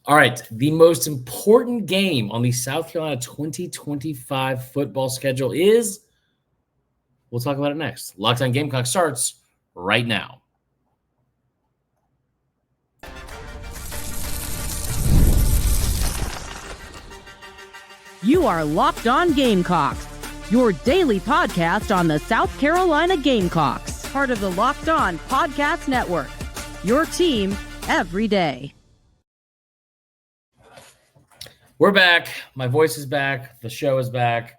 All right, the most important game on the South Carolina 2025 football schedule is, we'll talk about it next. Locked On Gamecock starts right now. You are Locked On Gamecocks, your daily podcast on the South Carolina Gamecocks, part of the Locked On Podcast Network, your team every day. We're back. My voice is back. The show is back.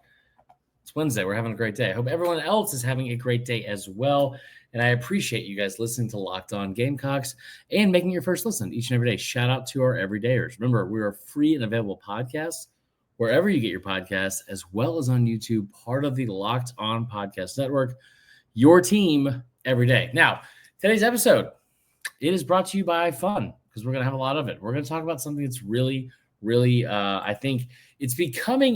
It's Wednesday. We're having a great day. I hope everyone else is having a great day as well. And I appreciate you guys listening to Locked On Gamecocks and making your first listen each and every day. Shout out to our everydayers. Remember, we're a free and available podcast wherever you get your podcasts, as well as on YouTube, part of the Locked On Podcast Network, your team every day. Now, today's episode, it is brought to you by fun, because we're going to have a lot of it. We're going to talk about something that's really, I think it's becoming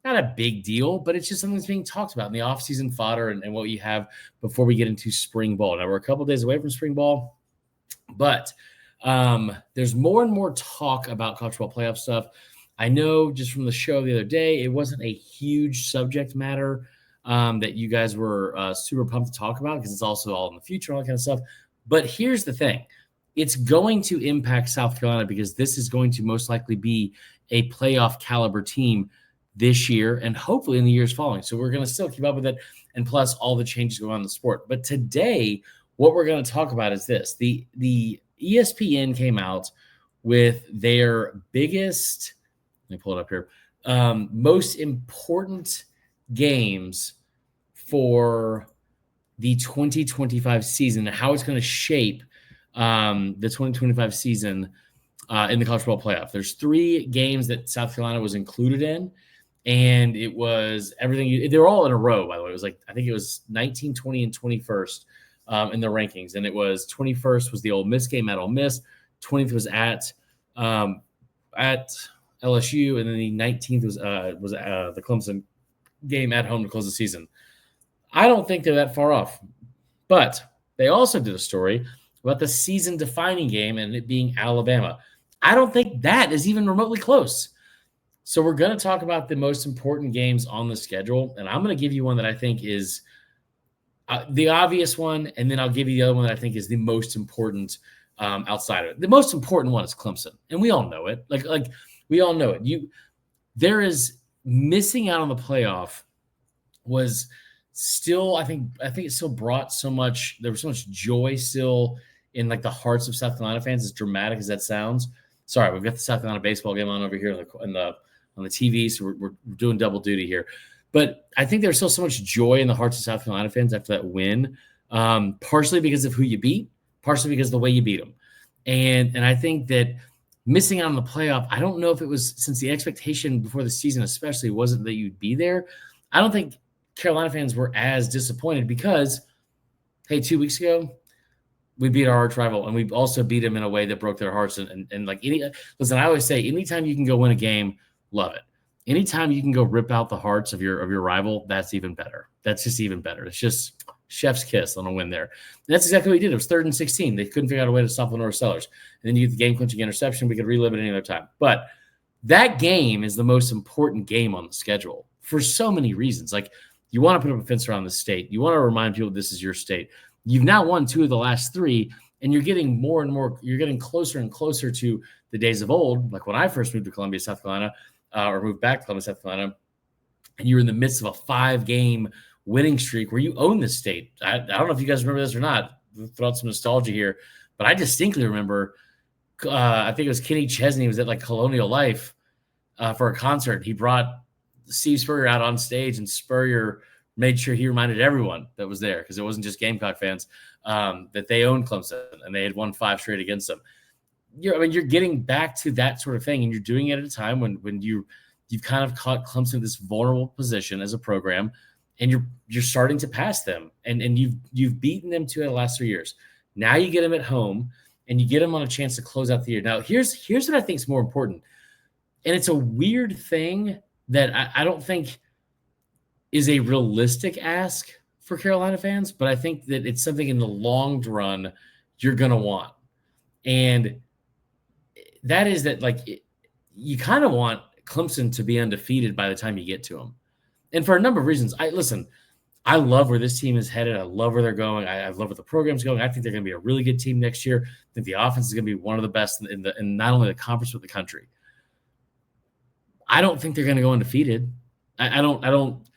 not a big deal, but it's just something that's being talked about in the offseason fodder and what you have before we get into spring ball. Now, we're a couple days away from spring ball, but there's more and more talk about college football playoff stuff. I know just from the show the other day, it wasn't a huge subject matter that you guys were super pumped to talk about, because it's also all in the future, all that kind of stuff. But here's the thing. It's going to impact South Carolina, because this is going to most likely be a playoff caliber team this year and hopefully in the years following. So we're going to still keep up with it, and plus all the changes going on in the sport. But today, what we're going to talk about is this. The ESPN came out with their biggest, let me pull it up here, most important games for the 2025 season, and how it's going to shape the 2025 season in the college football playoff. There's 3 games that South Carolina was included in, and it was everything. They were all in a row, by the way. It was like, I think it was 19, 20, and 21st in the rankings. And it was 21st was the Ole Miss game at Ole Miss. 20th was at LSU, and then the 19th was the Clemson game at home to close the season. I don't think they're that far off, but they also did a story about the season-defining game and it being Alabama. I don't think that is even remotely close. So we're going to talk about the most important games on the schedule, and I'm going to give you one that I think is the obvious one, and then I'll give you the other one that I think is the most important outside of it. The most important one is Clemson, and we all know it. Like we all know it. There is missing out on the playoff was still, I think it still brought so much. There was so much joy still in like the hearts of South Carolina fans, as dramatic as that sounds. Sorry, we've got the South Carolina baseball game on over here on the TV, so we're doing double duty here. But I think there's still so much joy in the hearts of South Carolina fans after that win, partially because of who you beat, partially because of the way you beat them. And I think that missing out on the playoff, I don't know if it was, since the expectation before the season especially wasn't that you'd be there, I don't think Carolina fans were as disappointed, because, hey, 2 weeks ago, we beat our arch rival, and we also beat them in a way that broke their hearts. And like listen, I always say, anytime you can go win a game, love it. Anytime you can go rip out the hearts of your rival, that's even better. That's just even better. It's just chef's kiss on a win there. And that's exactly what we did. It was 3rd and 16. They couldn't figure out a way to stop LaNorris Sellers. And then you get the game-clinching interception. We could relive it any other time. But that game is the most important game on the schedule for so many reasons. Like, you want to put up a fence around the state. You want to remind people this is your state. You've now won 2 of the last 3, and you're getting more and more. You're getting closer and closer to the days of old, like when I first moved to Columbia, South Carolina, or moved back to Columbia, South Carolina, and you were in the midst of a 5-game winning streak where you own the state. I don't know if you guys remember this or not. We'll throw out some nostalgia here, but I distinctly remember. I think it was Kenny Chesney was at like Colonial Life for a concert. He brought Steve Spurrier out on stage, and Spurrier made sure he reminded everyone that was there, because it wasn't just Gamecock fans, that they owned Clemson and they had won 5 straight against them. You're getting back to that sort of thing, and you're doing it at a time when you've kind of caught Clemson in this vulnerable position as a program, and you're starting to pass them, and you've beaten them 2 out of the last 3 years. Now you get them at home, and you get them on a chance to close out the year. Now here's what I think is more important, and it's a weird thing that I don't think is a realistic ask for Carolina fans, but I think that it's something in the long run you're going to want. And that is that you kind of want Clemson to be undefeated by the time you get to them. And for a number of reasons. I love where this team is headed. I love where they're going. I love where the program's going. I think they're going to be a really good team next year. I think the offense is going to be one of the best in not only the conference but the country. I don't think they're going to go undefeated. It's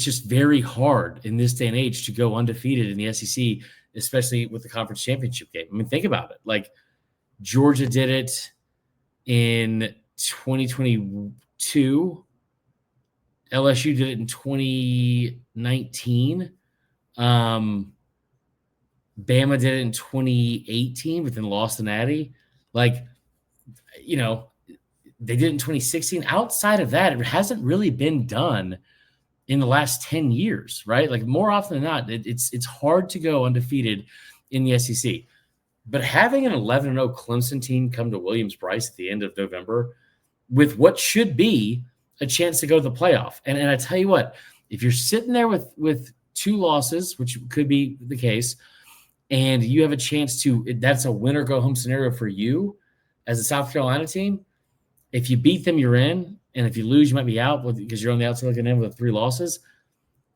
just very hard in this day and age to go undefeated in the SEC, especially with the conference championship game. I mean, think about it. Like, Georgia did it in 2022. LSU did it in 2019. Bama did it in 2018, but then lost to Natty. They did it in 2016. Outside of that, it hasn't really been done in the last 10 years, right? Like, more often than not, it's hard to go undefeated in the SEC. But having an 11-0 Clemson team come to Williams-Brice at the end of November with what should be a chance to go to the playoff. And I tell you what, if you're sitting there with 2 losses, which could be the case, and you have a chance to, that's a win or go home scenario for you as a South Carolina team. If you beat them, you're in. And if you lose, you might be out because you're on the outside looking in with 3 losses.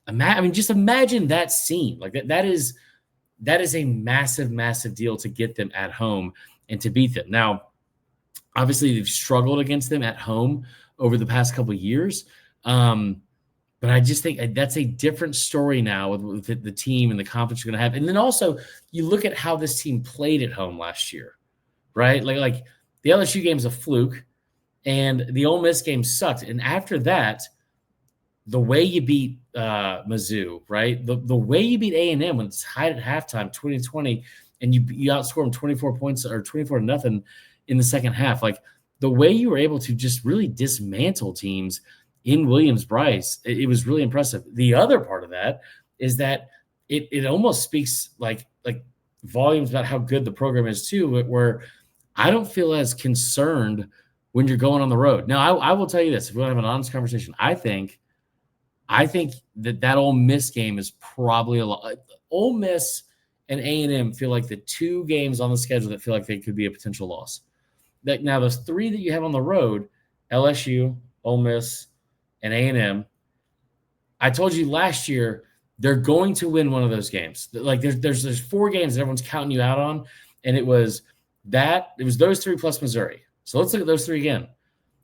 Just imagine that scene. Like that is a massive, massive deal to get them at home and to beat them. Now, obviously, they've struggled against them at home over the past couple of years. But I just think that's a different story now with the team and the confidence you're going to have. And then also, you look at how this team played at home last year, right? Like the LSU game's a fluke, and the Ole Miss game sucked. And after that, the way you beat Mizzou, right? The way you beat A&M when it's tied at halftime, 2020, and you outscore them 24 points or 24-0 in the second half. Like, the way you were able to just really dismantle teams in Williams-Brice, it was really impressive. The other part of that is that it almost speaks like volumes about how good the program is too, where I don't feel as concerned when you're going on the road. Now, I will tell you this, if we want to have an honest conversation, I think that Ole Miss game is probably a lot. Ole Miss and A&M feel like the 2 games on the schedule that feel like they could be a potential loss. Now, those 3 that you have on the road, LSU, Ole Miss, and A&M, I told you last year they're going to win one of those games. Like, there's 4 games that everyone's counting you out on, and it was those 3 plus Missouri. So let's look at those 3 again.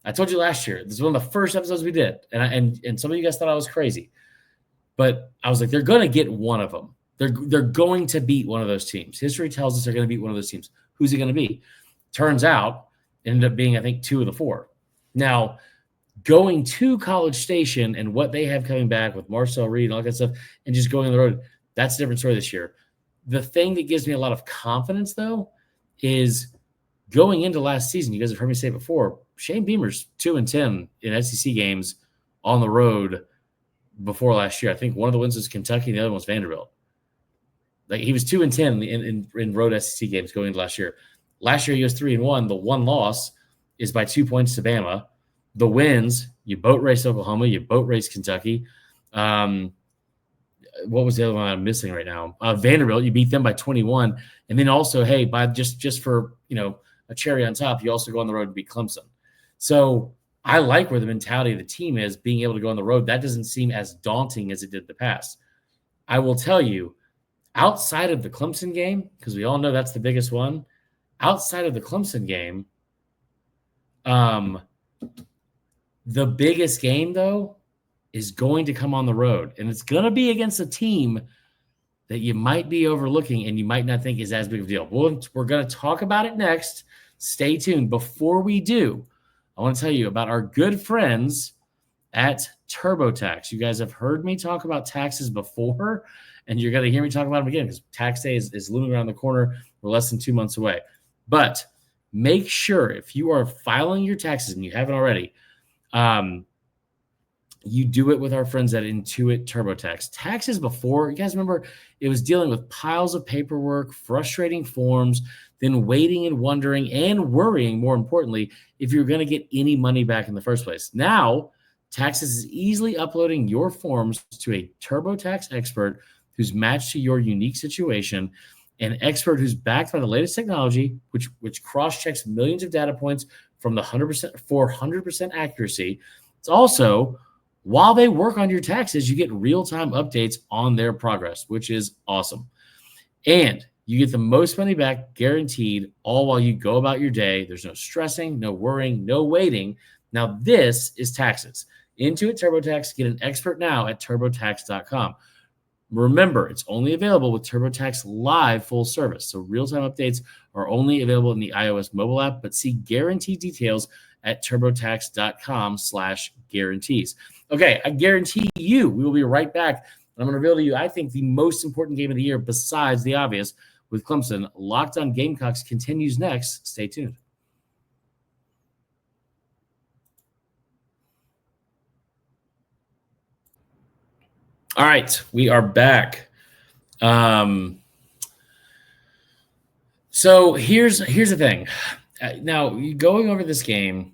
I told you last year, this is one of the first episodes we did, and some of you guys thought I was crazy, but I was like, they're going to get one of them. They're going to beat one of those teams. History tells us they're going to beat one of those teams. Who's it going to be? Turns out, it ended up being, I think, 2 of the 4. Now, going to College Station and what they have coming back with Marcel Reed and all that stuff, and just going on the road, that's a different story this year. The thing that gives me a lot of confidence, though, is going into last season. You guys have heard me say it before. Shane Beamer's 2-10 in SEC games on the road before last year. I think one of the wins was Kentucky, and the other one was Vanderbilt. Like, he was 2-10 in road SEC games going into last year. Last year, he was 3-1. The one loss is by 2 points to Bama. The wins, you boat race Oklahoma, you boat race Kentucky. What was the other one I'm missing right now? Vanderbilt, you beat them by 21. And then also, hey, by just for, a cherry on top, you also go on the road to beat Clemson. So I like where the mentality of the team is, being able to go on the road. That doesn't seem as daunting as it did in the past. I will tell you, outside of the Clemson game, because we all know that's the biggest one, outside of the Clemson game, the biggest game, though, is going to come on the road. And it's going to be against a team that you might be overlooking and you might not think is as big of a deal. We're going to talk about it next. Stay tuned. Before we do, I want to tell you about our good friends at TurboTax. You guys have heard me talk about taxes before, and you're going to hear me talk about them again because tax day is looming around the corner. We're less than 2 months away. But make sure, if you are filing your taxes and you haven't already, you do it with our friends at Intuit TurboTax. Taxes before, you guys remember, it was dealing with piles of paperwork, frustrating forms, then waiting and wondering and worrying, more importantly, if you're going to get any money back in the first place. Now, Taxes is easily uploading your forms to a TurboTax expert who's matched to your unique situation an expert who's backed by the latest technology, which cross-checks millions of data points from the 100% accuracy. It's also, while they work on your taxes, you get real-time updates on their progress, which is awesome. And you get the most money back guaranteed, all while you go about your day. There's no stressing, no worrying, no waiting. Now, this is taxes. Intuit TurboTax. Get an expert now at TurboTax.com. Remember, it's only available with TurboTax Live full service. So real-time updates are only available in the iOS mobile app, but see guaranteed details at TurboTax.com/guarantees. Okay, I guarantee you we will be right back. I'm going to reveal to you, I think, the most important game of the year besides the obvious with Clemson. Locked on Gamecocks continues next. Stay tuned. All right, we are back. So here's the thing. Now, going over this game,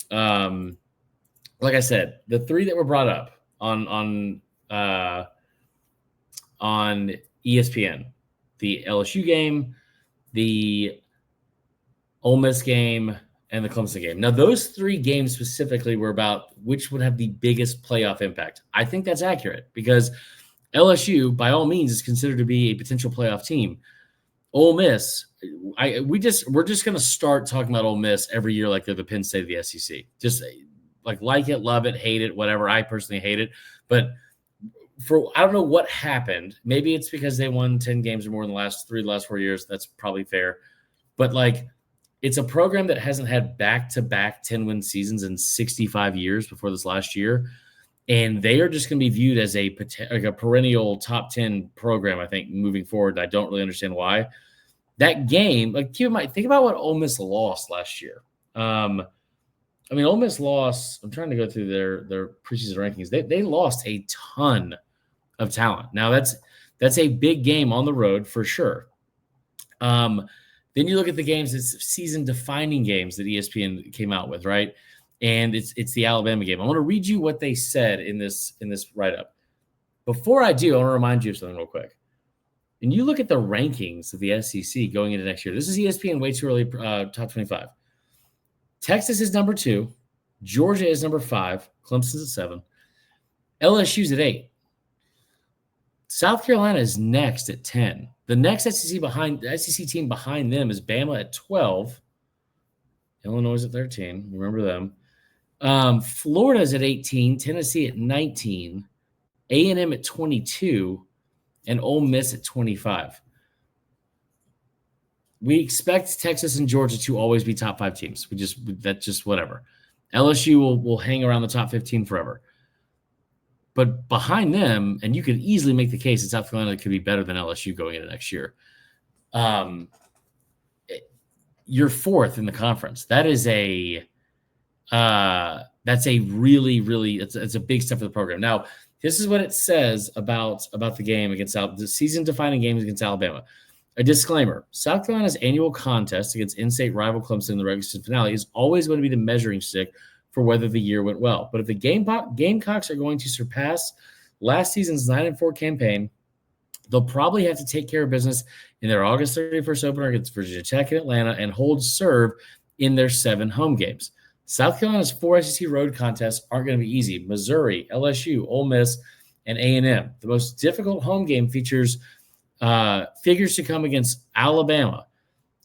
like I said, the three that were brought up on ESPN, the LSU game, the Ole Miss game, and the Clemson game. Now, those three games specifically were about which would have the biggest playoff impact. I think that's accurate because LSU, by all means, is considered to be a potential playoff team. Ole Miss, we're just going to start talking about Ole Miss every year like they're the Penn State of the SEC. Just like it, love it, hate it, whatever. I personally hate it, but I don't know what happened. Maybe it's because they won 10 games or more in the last 4 years. That's probably fair, but it's a program that hasn't had back-to-back 10-win seasons in 65 years before this last year, and they are just going to be viewed as a perennial top 10 program, I think, moving forward. I don't really understand why. That game, keep in mind, think about what Ole Miss lost last year. Ole Miss lost. I'm trying to go through their preseason rankings. They lost a ton of talent. Now that's a big game on the road for sure. Then you look at the games, it's season-defining games that ESPN came out with, right? And it's the Alabama game. I want to read you what they said in this write-up. Before I do, I want to remind you of something real quick. And you look at the rankings of the SEC going into next year. This is ESPN way too early, top 25. Texas is number 2. Georgia is number 5. Clemson's at 7. LSU's at 8. South Carolina is next at 10. The next SEC team behind them is Bama at 12. Illinois at 13. Remember them. Florida's at 18. Tennessee at 19. A&M at 22. And Ole Miss at 25. We expect Texas and Georgia to always be top 5 teams. That's just whatever. LSU will hang around the top 15 forever. But behind them, and you could easily make the case that South Carolina could be better than LSU going into next year. You're 4th in the conference. That's a really, really, it's a big step for the program. Now, this is what it says about the game against the season-defining games against Alabama. A disclaimer: South Carolina's annual contest against in-state rival Clemson in the regular season finale is always going to be the measuring stick for whether the year went well. But if the Gamecocks are going to surpass last season's 9-4 campaign, they'll probably have to take care of business in their August 31st opener against Virginia Tech and Atlanta and hold serve in their 7 home games. South Carolina's 4 SEC road contests aren't going to be easy. Missouri, LSU, Ole Miss, and A&M. The most difficult home game figures to come against Alabama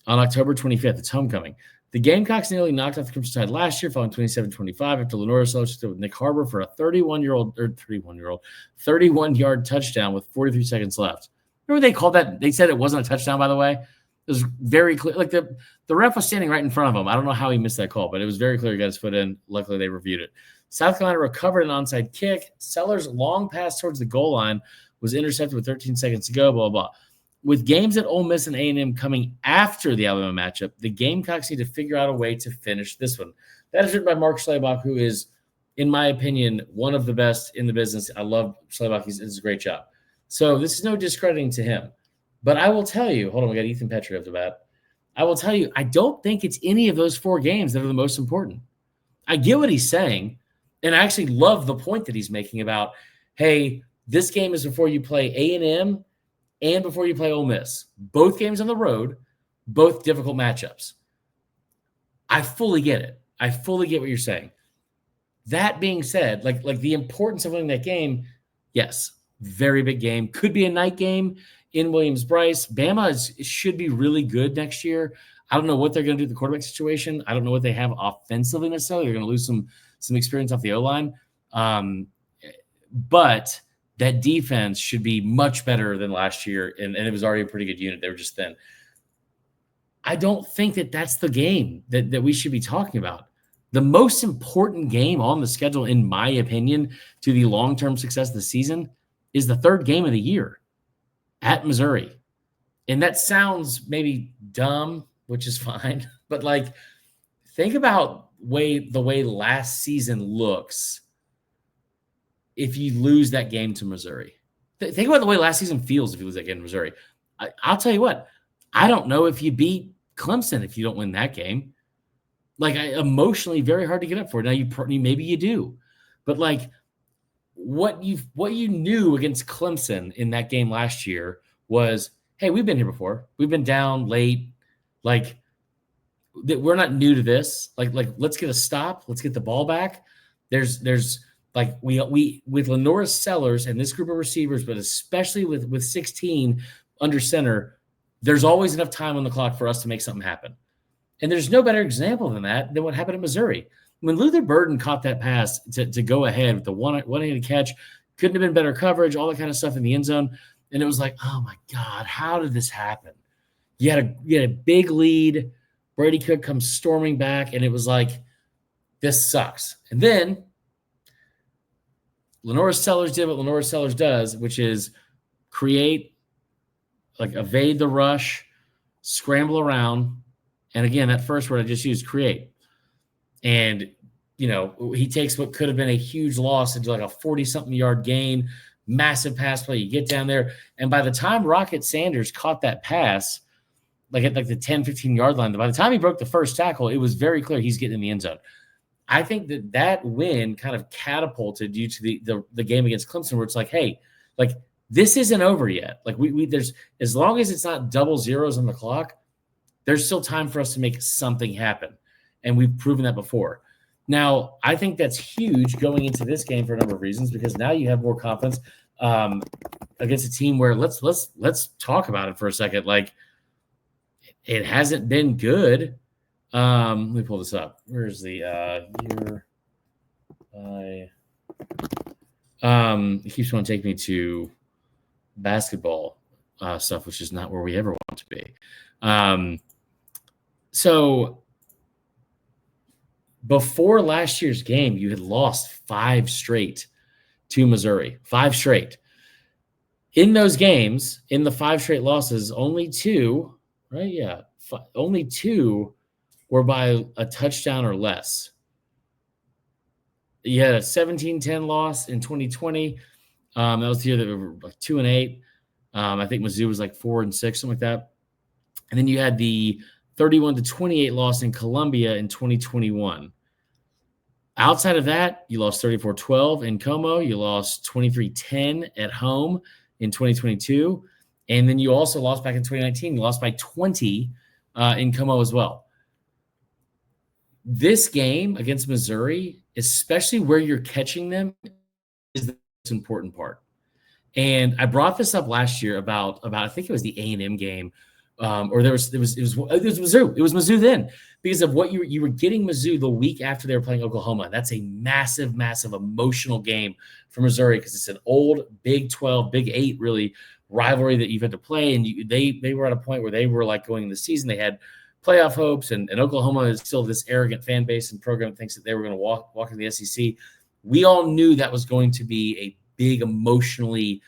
on October 25th. It's homecoming. The Gamecocks nearly knocked off the Crimson Tide last year, falling 27-25 after LaNorris Sellers with Nick Harbor for a 31-yard touchdown with 43 seconds left. Remember they called that? They said it wasn't a touchdown, by the way. It was very clear. The ref was standing right in front of him. I don't know how he missed that call, but it was very clear he got his foot in. Luckily, they reviewed it. South Carolina recovered an onside kick. Sellers' long pass towards the goal line was intercepted with 13 seconds to go, blah, blah, blah. With games at Ole Miss and A&M coming after the Alabama matchup, the Gamecocks need to figure out a way to finish this one. That is written by Mark Schlabach, who is, in my opinion, one of the best in the business. I love Schlabach. He does a great job. So this is no discrediting to him. But I will tell you, hold on, we got Ethan Petrie up to bat. I will tell you, I don't think it's any of those 4 games that are the most important. I get what he's saying, and I actually love the point that he's making about, hey, this game is before you play A&M and before you play Ole Miss. Both games on the road, both difficult matchups. I fully get it. I fully get what you're saying. That being said, like the importance of winning that game, yes, very big game. Could be a night game in Williams-Brice. Bama should be really good next year. I don't know what they're going to do with the quarterback situation. I don't know what they have offensively necessarily. They're going to lose some experience off the O-line. But that defense should be much better than last year, and it was already a pretty good unit. They were just thin. I don't think that that's the game that we should be talking about. The most important game on the schedule, in my opinion, to the long-term success of the season is the third game of the year at Missouri. And that sounds maybe dumb, which is fine. But, like, think about the way last season looks if you lose that game to Missouri. Think about the way last season feels if you lose that game to Missouri. I'll tell you what. I don't know if you beat Clemson if you don't win that game. Like, emotionally, very hard to get up for. Now, maybe you do. But, like, what you knew against Clemson in that game last year was, hey, we've been here before. We've been down late. Like, we're not new to this. Like let's get a stop. Let's get the ball back. There's like we with LaNorris Sellers and this group of receivers, but especially with 16 under center, there's always enough time on the clock for us to make something happen. And there's no better example than what happened at Missouri. When Luther Burden caught that pass to go ahead with the one-handed catch, couldn't have been better coverage, all that kind of stuff in the end zone. And it was like, oh my God, how did this happen? You had a big lead. Brady Cook comes storming back, and it was like, this sucks. And then LaNorris Sellers did what LaNorris Sellers does, which is create, like, evade the rush, scramble around. And again, that first word I just used, create. And, he takes what could have been a huge loss into like a 40-something yard gain, massive pass play. You get down there. And by the time Rocket Sanders caught that pass, like at the 10, 15-yard line, by the time he broke the first tackle, it was very clear he's getting in the end zone. I think that win kind of catapulted you to the game against Clemson, where it's like, hey, like, this isn't over yet. Like, there's, as long as it's not double zeros on the clock, there's still time for us to make something happen. And we've proven that before. Now, I think that's huge going into this game for a number of reasons, because now you have more confidence against a team where let's talk about it for a second. Like, it hasn't been good. Let me pull this up. Where's the year? It keeps wanting to take me to basketball stuff, which is not where we ever want to be. So before last year's game, you had lost 5 straight to Missouri. 5 straight. In those games, in the 5 straight losses, only 2, right? Yeah. Only 2 were by a touchdown or less. You had a 17-10 loss in 2020. That was the year that we were like 2-8. I think Mizzou was like 4-6, something like that. And then you had the 31-28 loss in Columbia in 2021. Outside of that, you lost 34-12 in Como. You lost 23-10 at home in 2022. And then you also lost back in 2019. You lost by 20 in Como as well. This game against Missouri, especially where you're catching them, is the most important part. And I brought this up last year about I think it was the A&M game. Or it was Mizzou. It was Mizzou then, because of what you were getting Mizzou the week after they were playing Oklahoma. That's a massive, massive emotional game for Missouri, because it's an old Big 12, Big 8 really rivalry that you've had to play. And they were at a point where they were like going into the season. They had playoff hopes, and Oklahoma is still this arrogant fan base and program that thinks that they were going to walk into the SEC. We all knew that was going to be a big emotionally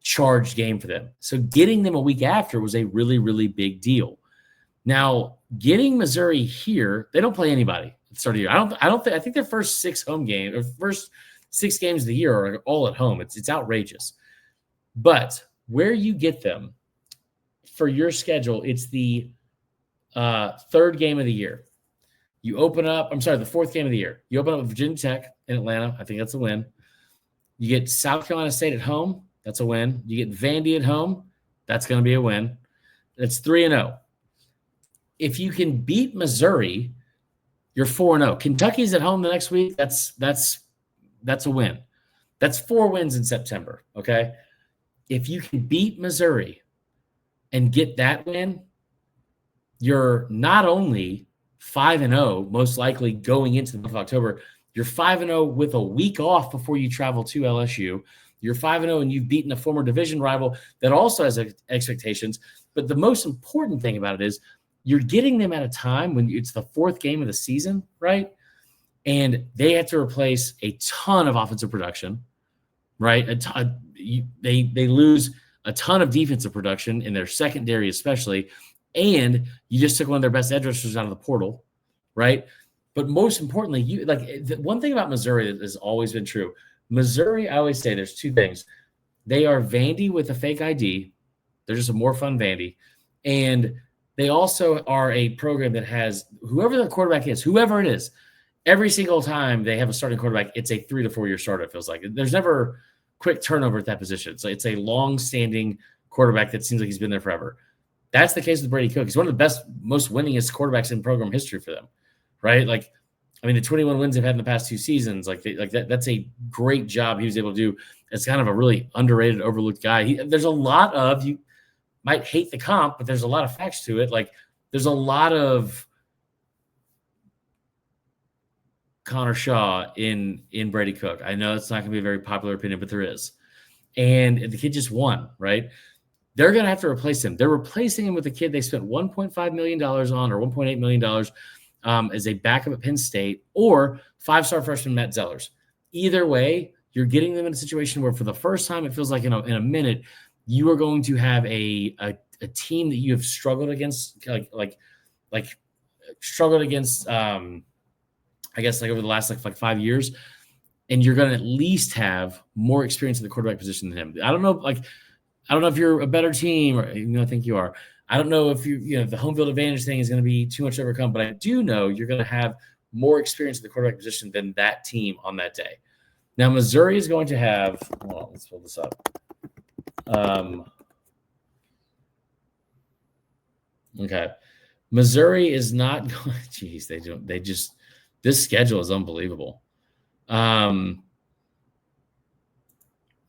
charged game for them. So getting them a week after was a really, really big deal. Now, getting Missouri here, they don't play anybody at the start of the year. I think their first 6 home games, or first 6 games of the year, are all at home. It's outrageous. But where you get them for your schedule, it's the 3rd game of the year. The 4th game of the year. You open up with Virginia Tech in Atlanta. I think that's a win. You get South Carolina State at home. That's a win. You get Vandy at home. That's going to be a win. It's 3-0. If you can beat Missouri, you're 4-0. Kentucky's at home the next week. That's a win. That's 4 wins in September, okay? If you can beat Missouri and get that win, you're not only 5-0, most likely going into the month of October, you're 5-0 with a week off before you travel to LSU. You're 5-0 and you've beaten a former division rival that also has expectations. But the most important thing about it is you're getting them at a time when it's the 4th game of the season, right? And they have to replace a ton of offensive production, right? They lose a ton of defensive production in their secondary especially, and you just took one of their best edge rushers out of the portal, right? But most importantly, one thing about Missouri that has always been true. Missouri, I always say there's 2 things. They are Vandy with a fake ID. They're just a more fun Vandy. And they also are a program that has whoever the quarterback is, whoever it is, every single time they have a starting quarterback, it's a 3 to 4 year starter, it feels like. There's never quick turnover at that position. So it's a long-standing quarterback that seems like he's been there forever. That's the case with Brady Cook. He's one of the best, most winningest quarterbacks in program history for them, right? Like, I mean, the 21 wins they've had in the past 2 seasons, that's a great job he was able to do. It's kind of a really underrated, overlooked guy. There's a lot of, you might hate the comp, but there's a lot of facts to it. Like, there's a lot of Connor Shaw in Brady Cook. I know it's not going to be a very popular opinion, but there is. And the kid just won, right? They're going to have to replace him. They're replacing him with a kid they spent $1.5 million on, or $1.8 million as a backup at Penn State, or 5-star freshman Matt Zellers. Either way, you're getting them in a situation where for the first time, it feels like in a minute, you are going to have a team that you have struggled against, struggled against, I guess over the last like 5 years, and you're going to at least have more experience in the quarterback position than him. I don't know if you're a better team, or I think you are. I don't know if the home field advantage thing is going to be too much to overcome, but I do know you're going to have more experience in the quarterback position than that team on that day. Now, Missouri is going to have. Well, let's pull this up. Okay, Missouri is not going. Geez, they don't. They just. This schedule is unbelievable.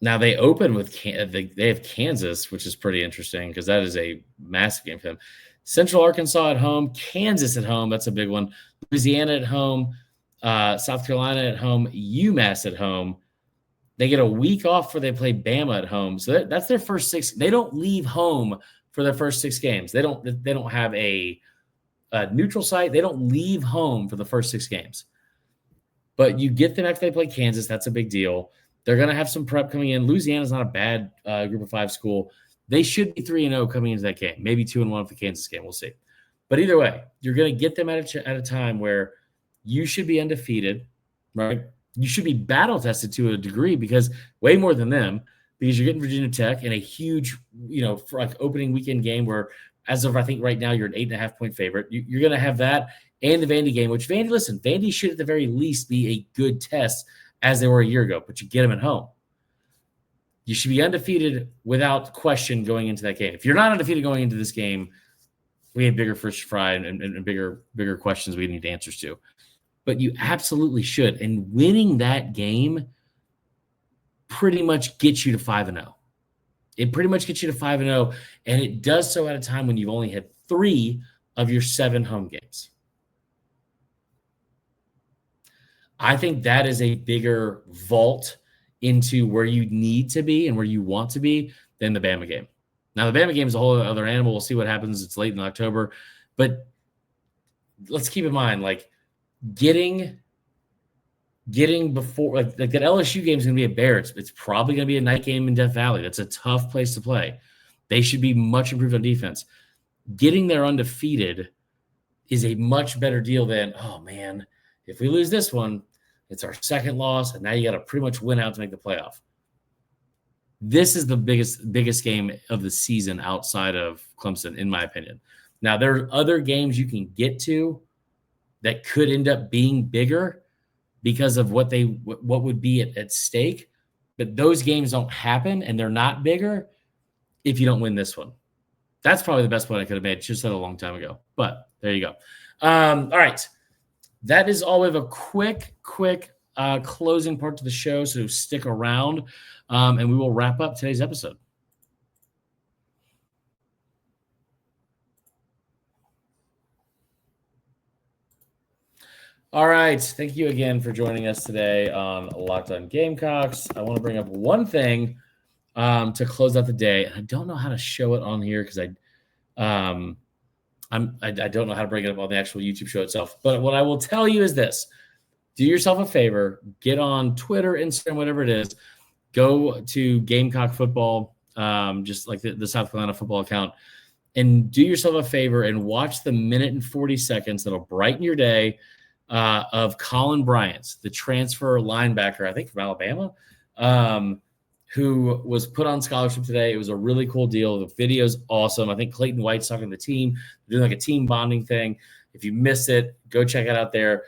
Now they open with they have Kansas, which is pretty interesting because that is a massive game for them. Central Arkansas at home, Kansas at home. That's a big one. Louisiana at home, South Carolina at home, UMass at home. They get a week off where they play Bama at home. So that's their first 6. They don't leave home for their first 6 games. They don't have a neutral site. They don't leave home for the first 6 games. But you get them after they play Kansas. That's a big deal. They're going to have some prep coming in. Louisiana's not a bad group of 5 school. They should be 3-0 coming into that game. Maybe 2-1 for the Kansas game. We'll see. But either way, you're going to get them at a time where you should be undefeated, right? You should be battle tested to a degree because way more than them, because you're getting Virginia Tech in a huge, for like opening weekend game where, as of I think right now, you're an 8.5-point favorite. You're going to have that and the Vandy game, which Vandy should at the very least be a good test as they were a year ago, but you get them at home. You should be undefeated without question going into that game. If you're not undefeated going into this game, we have bigger fish to fry and bigger questions we need answers to. But you absolutely should. And winning that game pretty much gets you to 5-0. It pretty much gets you to 5-0, and it does so at a time when you've only had 3 of your 7 home games. I think that is a bigger vault into where you need to be and where you want to be than the Bama game. Now, the Bama game is a whole other animal. We'll see what happens. It's late in October. But let's keep in mind, like, getting before like that LSU game is going to be a bear. It's probably going to be a night game in Death Valley. That's a tough place to play. They should be much improved on defense. Getting there undefeated is a much better deal than, oh man, if we lose this one, it's our second loss, and now you got to pretty much win out to make the playoff. This is the biggest game of the season outside of Clemson, in my opinion. Now, there are other games you can get to that could end up being bigger because of what would be at stake, but those games don't happen and they're not bigger if you don't win this one. That's probably the best point I could have made. Should have said it a long time ago. But there you go. All right. That is all. We have a quick closing part to the show, so stick around, and we will wrap up today's episode. All right. Thank you again for joining us today on Locked On Gamecocks. I want to bring up one thing to close out the day. I don't know how to show it on here because I don't know how to bring it up on the actual YouTube show itself. But what I will tell you is this: do yourself a favor, get on Twitter, Instagram, whatever it is, go to Gamecock Football, just like the South Carolina football account, and do yourself a favor and watch the minute and 40 seconds that'll brighten your day of Colin Bryant, the transfer linebacker, I think from Alabama, who was put on scholarship today. It was a really cool deal. The video's awesome. I think Clayton White's talking to the team. They're doing like a team bonding thing. If you missed it, go check it out there.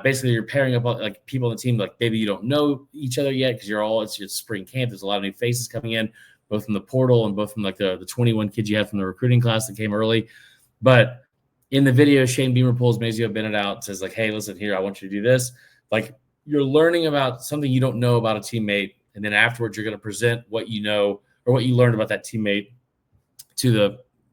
Basically, you're pairing up like people on the team, like maybe you don't know each other yet because it's spring camp. There's a lot of new faces coming in, both from the portal and both from like the 21 kids you had from the recruiting class that came early. But in the video, Shane Beamer pulls Mazio Bennett out, says like, hey, listen here, I want you to do this. Like, you're learning about something you don't know about a teammate, and then afterwards you're going to present what you know or what you learned about that teammate to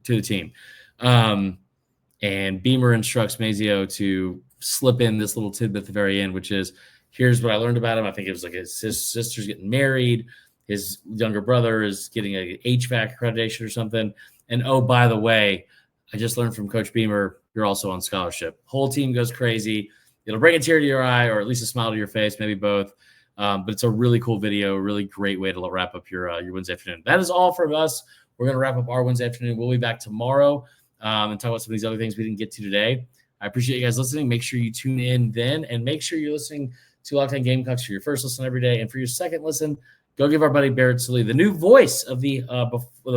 the team. And Beamer instructs Mazio to slip in this little tidbit at the very end, which is, here's what I learned about him. I think it was like his sister's getting married. His younger brother is getting a HVAC accreditation or something. And, oh, by the way, I just learned from Coach Beamer, you're also on scholarship. Whole team goes crazy. It'll bring a tear to your eye or at least a smile to your face, maybe both. But it's a really cool video, a really great way to wrap up your Wednesday afternoon. That is all from us. We're going to wrap up our Wednesday afternoon. We'll be back tomorrow and talk about some of these other things we didn't get to today. I appreciate you guys listening. Make sure you tune in then, and make sure you're listening to Locked On Gamecocks for your first listen every day. And for your second listen, go give our buddy Barrett Sully, the new voice of the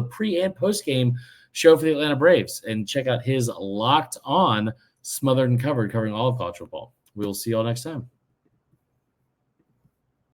pre- and post-game show for the Atlanta Braves, and check out his Locked On Smothered and Covered, covering all of college football. We will see you all next time.